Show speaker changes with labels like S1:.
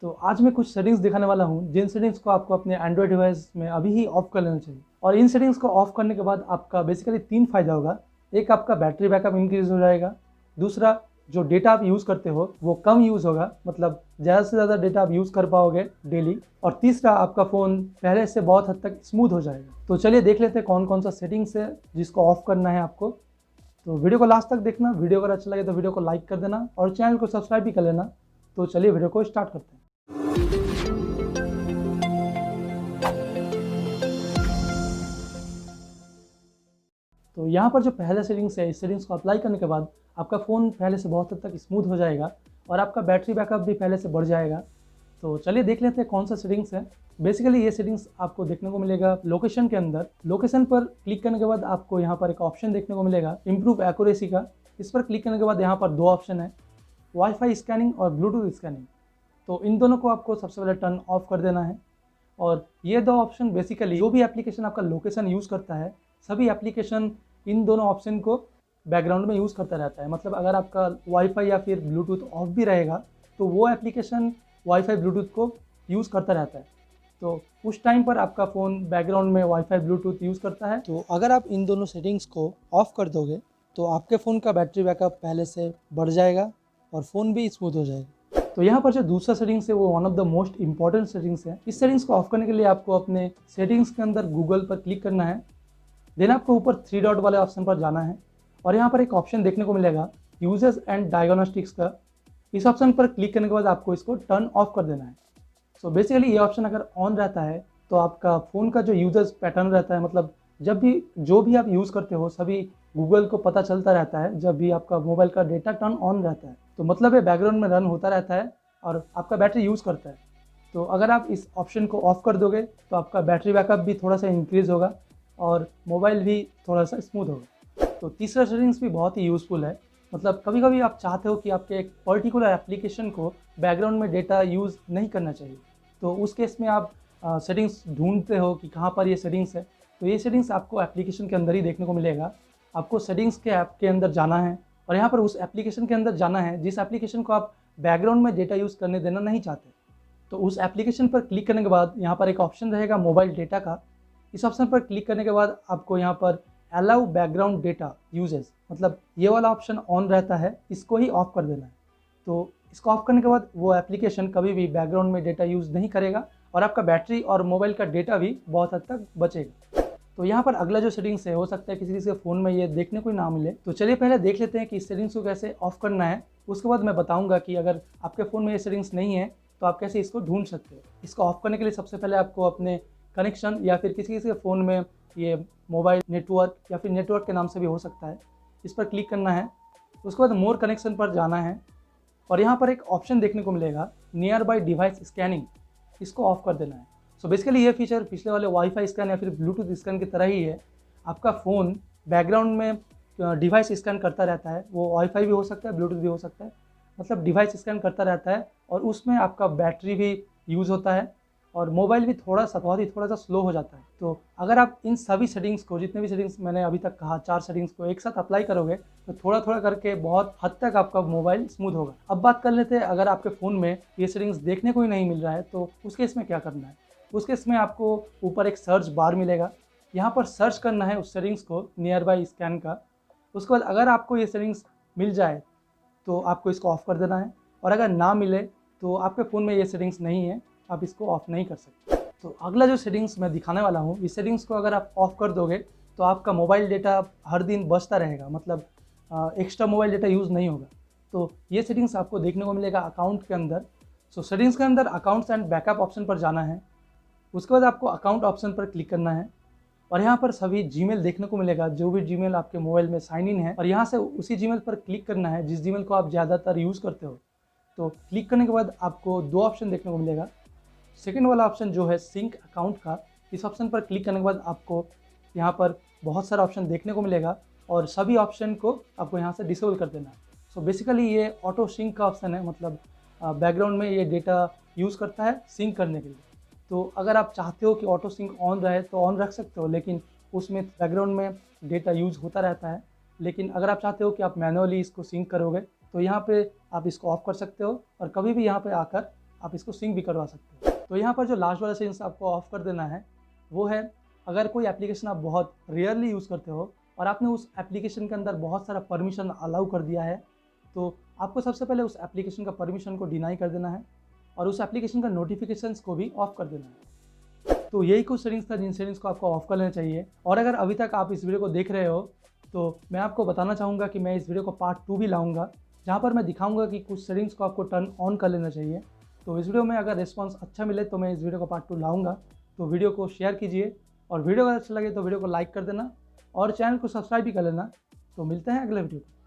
S1: तो आज मैं कुछ सेटिंग्स दिखाने वाला हूँ जिन सेटिंग्स को आपको अपने एंड्रॉयड डिवाइस में अभी ही ऑफ कर लेना चाहिए। और इन सेटिंग्स को ऑफ करने के बाद आपका बेसिकली 3 फायदा होगा। एक, आपका बैटरी बैकअप इंक्रीज हो जाएगा। दूसरा, जो डेटा आप यूज़ करते हो वो कम यूज़ होगा, मतलब ज़्यादा से ज़्यादा डेटा आप यूज़ कर पाओगे डेली। और तीसरा, आपका फ़ोन पहले से बहुत हद तक स्मूथ हो जाएगा। तो चलिए देख लेते हैं कौन कौन सा सेटिंग्स है जिसको ऑफ करना है आपको। तो वीडियो को लास्ट तक देखना। वीडियो अगर अच्छा लगे तो वीडियो को लाइक कर देना और चैनल को सब्सक्राइब भी कर लेना। तो चलिए वीडियो को स्टार्ट करते हैं। तो यहाँ पर जो पहला सेटिंग्स है, इस सेटिंग्स को अप्लाई करने के बाद आपका फ़ोन पहले से बहुत हद तक स्मूथ हो जाएगा और आपका बैटरी बैकअप भी पहले से बढ़ जाएगा। तो चलिए देख लेते हैं कौन सा सेटिंग्स है। बेसिकली ये सेटिंग्स आपको देखने को मिलेगा लोकेशन के अंदर। लोकेशन पर क्लिक करने के बाद आपको यहाँ पर एक ऑप्शन देखने को मिलेगा इम्प्रूव एक्यूरेसी का। इस पर क्लिक करने के बाद यहाँ पर 2 ऑप्शन है, वाईफाई स्कैनिंग और ब्लूटूथ स्कैनिंग। तो इन दोनों को आपको सबसे पहले टर्न ऑफ कर देना है। और ये 2 ऑप्शन बेसिकली जो भी एप्लीकेशन आपका लोकेशन यूज़ करता है, सभी एप्लीकेशन इन दोनों ऑप्शन को बैकग्राउंड में यूज़ करता रहता है। मतलब अगर आपका वाईफाई या फिर ब्लूटूथ ऑफ भी रहेगा तो वो एप्लीकेशन वाईफाई ब्लूटूथ को यूज़ करता रहता है। तो उस टाइम पर आपका फ़ोन बैकग्राउंड में वाईफाई ब्लूटूथ यूज़ करता है। तो अगर आप इन दोनों सेटिंग्स को ऑफ़ कर दोगे तो आपके फ़ोन का बैटरी बैकअप पहले से बढ़ जाएगा और फ़ोन भी स्मूथ हो जाएगा। तो यहाँ पर जो दूसरा सेटिंग्स है वो one of the most important settings है। इस सेटिंग्स को ऑफ करने के लिए आपको अपने सेटिंग्स के अंदर गूगल पर क्लिक करना है। देन आपको ऊपर 3 डॉट वाले ऑप्शन पर जाना है और यहाँ पर एक ऑप्शन देखने को मिलेगा यूजर्स एंड डायग्नोस्टिक्स का। इस ऑप्शन पर क्लिक करने के बाद आपको इसको टर्न ऑफ कर देना है। सो बेसिकली ये ऑप्शन अगर ऑन रहता है तो आपका फ़ोन का जो यूजर्स पैटर्न रहता है, मतलब जब भी जो भी आप यूज़ करते हो सभी गूगल को पता चलता रहता है जब भी आपका मोबाइल का डेटा टर्न ऑन रहता है। तो मतलब ये बैकग्राउंड में रन होता रहता है और आपका बैटरी यूज़ करता है। तो अगर आप इस ऑप्शन को ऑफ कर दोगे तो आपका बैटरी बैकअप भी थोड़ा सा इंक्रीज़ होगा और मोबाइल भी थोड़ा सा स्मूथ होगा। तो तीसरा सेटिंग्स भी बहुत ही यूज़फुल है। मतलब कभी कभी आप चाहते हो कि आपके एक पर्टिकुलर एप्लीकेशन को बैकग्राउंड में डेटा यूज़ नहीं करना चाहिए, तो उस केस में आप सेटिंग्स ढूंढते हो कि कहाँ पर ये सेटिंग्स है। तो ये सेटिंग्स आपको एप्लीकेशन के अंदर ही देखने को मिलेगा। आपको सेटिंग्स के ऐप के अंदर जाना है और यहाँ पर उस एप्लीकेशन के अंदर जाना है जिस एप्लीकेशन को आप बैकग्राउंड में डेटा यूज़ करने देना नहीं चाहते। तो उस एप्लीकेशन पर क्लिक करने के बाद यहाँ पर एक ऑप्शन रहेगा मोबाइल डेटा का। इस ऑप्शन पर क्लिक करने के बाद आपको यहाँ पर अलाउ बैकग्राउंड डेटा यूजेस, मतलब ये वाला ऑप्शन ऑन रहता है, इसको ही ऑफ कर देना है। तो इसको ऑफ करने के बाद वो एप्लीकेशन कभी भी बैकग्राउंड में डेटा यूज़ नहीं करेगा और आपका बैटरी और मोबाइल का डेटा भी बहुत हद तक बचेगा। तो यहाँ पर अगला जो सेटिंग्स है, हो सकता है किसी के फ़ोन में ये देखने को ना मिले। तो चलिए पहले देख लेते हैं कि इस सेटिंग्स को कैसे ऑफ करना है। उसके बाद मैं बताऊँगा कि अगर आपके फ़ोन में ये सेटिंग्स नहीं है तो आप कैसे इसको ढूंढ सकते हो। इसको ऑफ करने के लिए सबसे पहले आपको अपने कनेक्शन या फिर किसी के फ़ोन में ये मोबाइल नेटवर्क या फिर नेटवर्क के नाम से भी हो सकता है, इस पर क्लिक करना है। उसके बाद मोर कनेक्शन पर जाना है और यहाँ पर एक ऑप्शन देखने को मिलेगा नियर बाई डिवाइस स्कैनिंग, इसको ऑफ कर देना है। सो बेसिकली ये फीचर पिछले वाले वाईफाई स्कैन या फिर ब्लूटूथ स्कैन की तरह ही है। आपका फ़ोन बैकग्राउंड में डिवाइस स्कैन करता रहता है। वो वाईफाई भी हो सकता है, ब्लूटूथ भी हो सकता है, मतलब डिवाइस स्कैन करता रहता है और उसमें आपका बैटरी भी यूज़ होता है और मोबाइल भी थोड़ा सा स्लो हो जाता है। तो अगर आप इन सभी सेटिंग्स को, जितने भी सेटिंग्स मैंने अभी तक कहा, 4 सेटिंग्स को एक साथ अप्लाई करोगे तो थोड़ा थोड़ा करके बहुत हद तक आपका मोबाइल स्मूथ होगा। अब बात कर लेते हैं अगर आपके फ़ोन में ये सेटिंग्स देखने को ही नहीं मिल रहा है तो उस केस में क्या करना है। उस केस में आपको ऊपर एक सर्च बार मिलेगा, यहाँ पर सर्च करना है उस सेटिंग्स को नियर बाई स्कैन का। उसके बाद अगर आपको ये सेटिंग्स मिल जाए तो आपको इसको ऑफ़ कर देना है और अगर ना मिले तो आपके फ़ोन में ये सेटिंग्स नहीं है, आप इसको ऑफ़ नहीं कर सकते। तो अगला जो सेटिंग्स मैं दिखाने वाला हूँ, इस सेटिंग्स को अगर आप ऑफ़ कर दोगे तो आपका मोबाइल डेटा हर दिन बचता रहेगा, मतलब एक्स्ट्रा मोबाइल डेटा यूज़ नहीं होगा। तो ये सेटिंग्स आपको देखने को मिलेगा अकाउंट के अंदर। सो सेटिंग्स के अंदर अकाउंट्स एंड बैकअप ऑप्शन पर जाना है। उसके बाद आपको अकाउंट ऑप्शन पर क्लिक करना है और यहाँ पर सभी जीमेल देखने को मिलेगा, जो भी जीमेल आपके मोबाइल में साइन इन है, और यहाँ से उसी जीमेल पर क्लिक करना है जिस जीमेल को आप ज़्यादातर यूज़ करते हो। तो क्लिक करने के बाद आपको 2 ऑप्शन देखने को मिलेगा। सेकेंड वाला ऑप्शन जो है सिंक अकाउंट का, इस ऑप्शन पर क्लिक करने के बाद आपको यहाँ पर बहुत सारा ऑप्शन देखने को मिलेगा और सभी ऑप्शन को आपको यहाँ से डिसेबल कर देना है। सो बेसिकली ये ऑटो सिंक का ऑप्शन है, मतलब बैकग्राउंड में ये डेटा यूज़ करता है सिंक करने के लिए। तो अगर आप चाहते हो कि ऑटो सिंक ऑन रहे तो ऑन रख सकते हो, लेकिन उसमें बैकग्राउंड में डेटा यूज़ होता रहता है। लेकिन अगर आप चाहते हो कि आप मैनुअली इसको सिंक करोगे तो यहाँ पे आप इसको ऑफ़ कर सकते हो और कभी भी यहाँ पे आकर आप इसको सिंक भी करवा सकते हो। तो यहाँ पर जो लास्ट वाला सेटिंग्स आपको ऑफ कर देना है वो है, अगर कोई एप्लीकेशन आप बहुत रेयरली यूज़ करते हो और आपने उस एप्लीकेशन के अंदर बहुत सारा परमिशन अलाउ कर दिया है, तो आपको सबसे पहले उस एप्लीकेशन का परमिशन को डिनाई कर देना है और उस एप्लीकेशन का नोटिफिकेशंस को भी ऑफ कर देना है। तो यही कुछ सेटिंग्स था जिन सेटिंग्स को आपको ऑफ कर लेना चाहिए। और अगर अभी तक आप इस वीडियो को देख रहे हो तो मैं आपको बताना चाहूँगा कि मैं इस वीडियो को पार्ट 2 भी लाऊंगा, जहाँ पर मैं दिखाऊंगा कि कुछ सेटिंग्स को आपको टर्न ऑन कर लेना चाहिए। तो इस वीडियो में अगर रिस्पॉन्स अच्छा मिले तो मैं इस वीडियो को पार्ट 2 लाऊंगा। तो वीडियो को शेयर कीजिए और वीडियो अगर अच्छा लगे तो वीडियो को लाइक कर देना और चैनल को सब्सक्राइब भी कर लेना। तो मिलते हैं अगले वीडियो में।